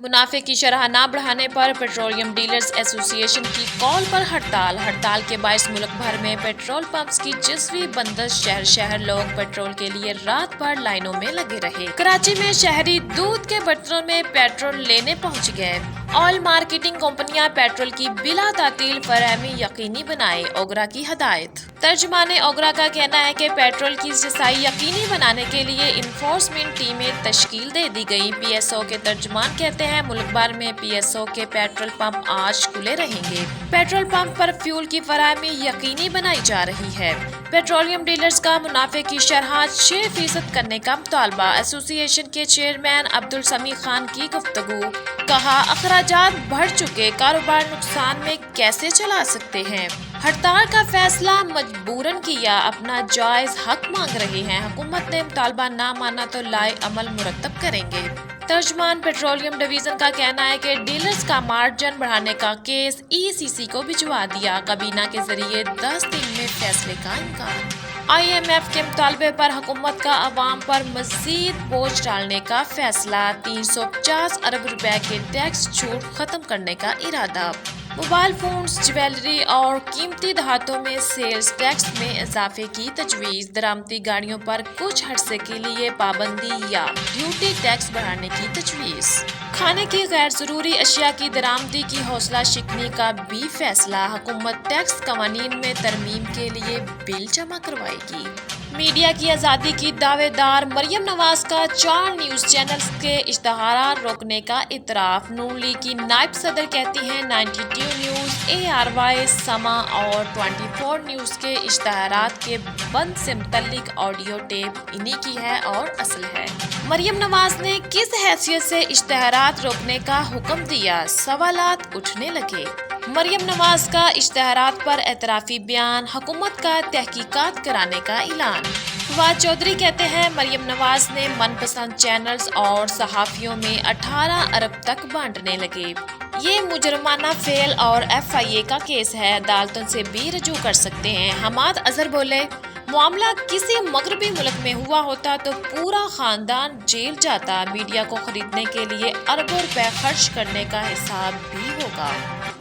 मुनाफे की शरह न बढ़ाने पर पेट्रोलियम डीलर्स एसोसिएशन की कॉल पर हड़ताल के बायस मुल्क भर में पेट्रोल पंप्स की जज़वी बंदिश। शहर शहर लोग पेट्रोल के लिए रात भर लाइनों में लगे रहे। कराची में शहरी दूध के बर्तनों में पेट्रोल लेने पहुंच गए। ऑयल मार्केटिंग कंपनियां पेट्रोल की बिला तातील फराहमी यकीनी बनाए, ओगरा की हदायत। तर्जमाने ओगरा का कहना है कि पेट्रोल की रसाई यकीनी बनाने के लिए इन्फोर्समेंट टीमें तश्कील दे दी गई। पीएसओ के तर्जमान कहते हैं मुल्क भर में पीएसओ के पेट्रोल पंप आज खुले रहेंगे। पेट्रोल पंप पर फ्यूल की फराहमी यकीनी बनाई जा रही है। पेट्रोलियम डीलर्स का मुनाफे की शरह 6% करने का मुतालबा। एसोसिएशन के चेयरमैन अब्दुल समी खान की गुफ्तगू। कहा, अखराजात बढ़ चुके, कारोबार नुकसान में कैसे चला सकते हैं। हड़ताल का फैसला मजबूरन किया, अपना जायज हक मांग रहे हैं। हुकूमत ने मुतालबा ना माना तो लाए अमल मुरतब करेंगे। तर्जमान पेट्रोलियम डिवीजन का कहना है कि डीलर्स का मार्जिन बढ़ाने का केस ईसीसी को भिजवा दिया। काबीना के जरिए 10 दिन में फैसले का इम्कान। IMF के मुतालबे पर हुकूमत का अवाम पर मजीद बोझ डालने का फैसला। 350 अरब रुपए के टैक्स छूट खत्म करने का इरादा। मोबाइल फोन्स, ज्वेलरी और कीमती धातों में सेल्स टैक्स में इजाफे की तजवीज़। दरामदी गाड़ियों पर कुछ अरसे के लिए पाबंदी या ड्यूटी टैक्स बढ़ाने की तजवीज़। खाने की गैर जरूरी अशिया की दरामदी की हौसला शिकनी का भी फैसला। हुकूमत टैक्स कवानीन में तरमीम के लिए बिल जमा करवाएगी। मीडिया की आज़ादी की दावेदार मरियम नवाज का 4 न्यूज़ चैनल्स के इश्तहार रोकने का इतराफ़। नून लीग की नायब सदर कहती हैं 92 न्यूज़, ARY, समा और 24 न्यूज़ के इश्तहारात के बंद से मुतल्लिक ऑडियो टेप इन्हीं की है और असल है। मरियम नवाज ने किस हैसियत से इश्तहारात रोकने का हुक्म दिया, सवालात उठने लगे। मरियम नवाज का इश्तहारात पर एतराफ़ी बयान, हुकूमत का तहकीकात कराने का ऐलान। फवाद चौधरी कहते हैं मरियम नवाज ने मनपसंद चैनल्स और सहाफ़ियों में 18 अरब तक बांटने लगे। ये मुजरमाना फेल और FIA का केस है, अदालतों से भी रजू कर सकते हैं। हमाद अजहर बोले, मामला किसी मगरबी मुल्क में हुआ होता तो पूरा खानदान जेल जाता। मीडिया को खरीदने के लिए अरबों रुपए खर्च करने का हिसाब भी होगा।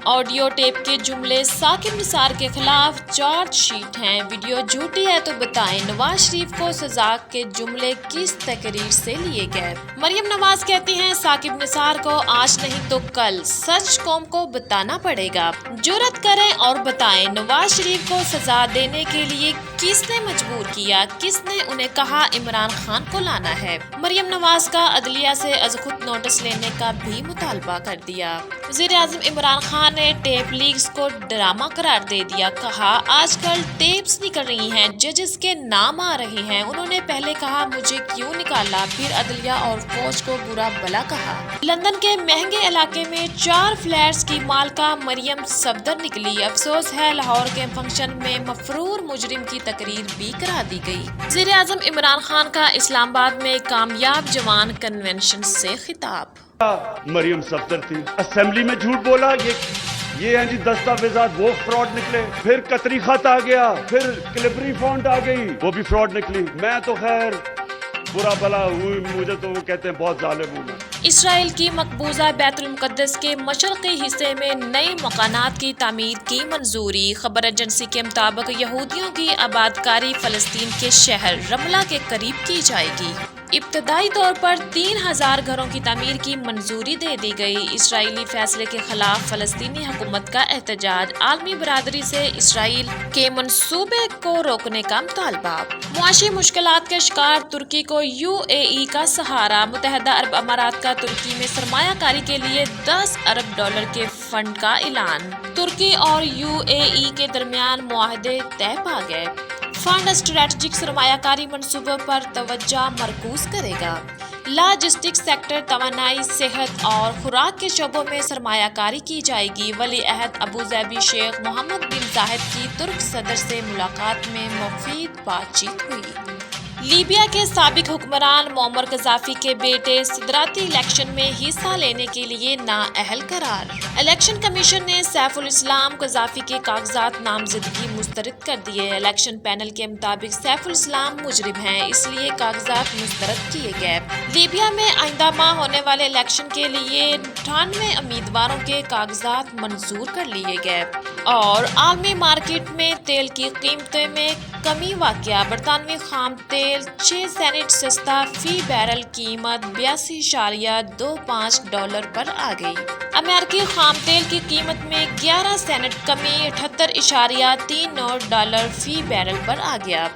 ऑडियो टेप के जुमले साकिब निसार के खिलाफ चार्जशीट हैं। वीडियो झूठी है तो बताएं, नवाज शरीफ को सजा के जुमले किस तकरीर से लिए गए। मरियम नवाज कहती हैं साकिब निसार को आज नहीं तो कल सच कौम को बताना पड़ेगा। जुर्रत करें और बताएं, नवाज शरीफ को सजा देने के लिए किसने मजबूर किया, किसने उन्हें कहा इमरान खान को लाना है। मरियम नवाज का अदलिया से अज खुद नोटिस लेने का भी मुतालबा कर दिया। वज़ीर-ए-आज़म इमरान खान ने टेप लीक्स को ड्रामा करार दे दिया। कहा, आजकल टेप्स निकल रही हैं, जजेस के नाम आ रहे हैं। उन्होंने पहले कहा मुझे क्यों निकाला, फिर अदलिया और फौज को बुरा भला कहा। लंदन के महंगे इलाके में 4 फ्लैट्स की मालका मरियम सफदर निकली। अफसोस है लाहौर के फंक्शन में मफरूर मुजरिम की तकरीर भी करा दी गई। वज़ीर-ए-आज़म इमरान खान का इस्लामाबाद में कामयाब जवान कन्वेंशन से खिताब। मरियम सफदर थी, असेंबली में झूठ बोला, ये हैं जी दस्तावेजात, वो फ्रॉड निकले। फिर कतरी खत आ गया, फिर क्लिपरी फॉन्ट आ गई, वो भी फ्रॉड निकली। मैं तो खैर बुरा भला हुई, मुझे तो वो कहते हैं बहुत जालिम हूँ मैं। इसराइल की मकबूजा बैतुल मुक़द्दस के मशरक़ी हिस्से में नए मकानात की तामीर की मंजूरी। खबर एजेंसी के मुताबिक यहूदियों की आबादकारी फ़लस्तीन के शहर रमला के करीब की जाएगी। इब्तदाई तौर पर 3000 घरों की तामीर की मंजूरी दे दी गई। इसराइली फैसले के खिलाफ फ़लस्तीनी हुकूमत का एहतजाज। आलमी बरादरी से इसराइल के मंसूबे को रोकने का मुतालबा। मुआशी मुश्किलात के शिकार तुर्की को UAE का सहारा। मुत्तहदा अरब अमारात का तुर्की में सरमायाकारी के लिए $10 अरब के फंड का ऐलान। तुर्की और UAE के दरमियान मुआहदे तय पा गए। फंड स्ट्रेटजिक सरमायाकारी मंसूबों पर तवज्जो मरकूज करेगा। लॉजिस्टिक्स सेक्टर, तवानाई, सेहत और खुराक के शोबों में सरमायाकारी की जाएगी। वली अहद अबू ज़ैबी शेख मोहम्मद बिन जायद की तुर्क सदर से मुलाकात में मुफीद बातचीत हुई। लीबिया के साबिक हुक्मरान मोअम्मर गद्दाफी के बेटे सदराती इलेक्शन में हिस्सा लेने के लिए नाअहल करार। इलेक्शन कमीशन ने सैफुल इस्लाम गद्दाफी के कागजात नामजदगी मुस्तरद कर दिए। इलेक्शन पैनल के मुताबिक सैफुल इस्लाम मुजरिम हैं, इसलिए कागजात मुस्तरद किए गए। लीबिया में आइंदा माह होने वाले इलेक्शन के लिए 98 उम्मीदवारों के कागजात मंजूर कर लिए गए। और आलमी मार्केट में तेल की कीमतों में कमी वाक़या। बरतानवी खाम तेल 6 सेंट सस्ता, फी बैरल कीमत $82.25 पर आ गई। अमेरिकी खाम तेल की कीमत में 11 सेंट कमी $78.39 फी बैरल पर आ गया।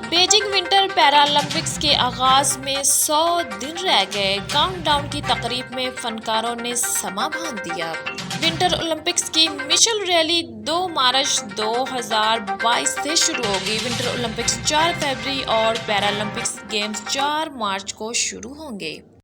बीजिंग विंटर पैरालंपिक्स के आगाज में 100 दिन रह गए। काउंटडाउन की तकरीब में फनकारों ने समा बांध दिया। विंटर ओलंपिक्स की मिशल रैली 2 मार्च 2022 से शुरू होगी। विंटर ओलंपिक्स 4 फरवरी और पैरालंपिक्स गेम्स 4 मार्च को शुरू होंगे।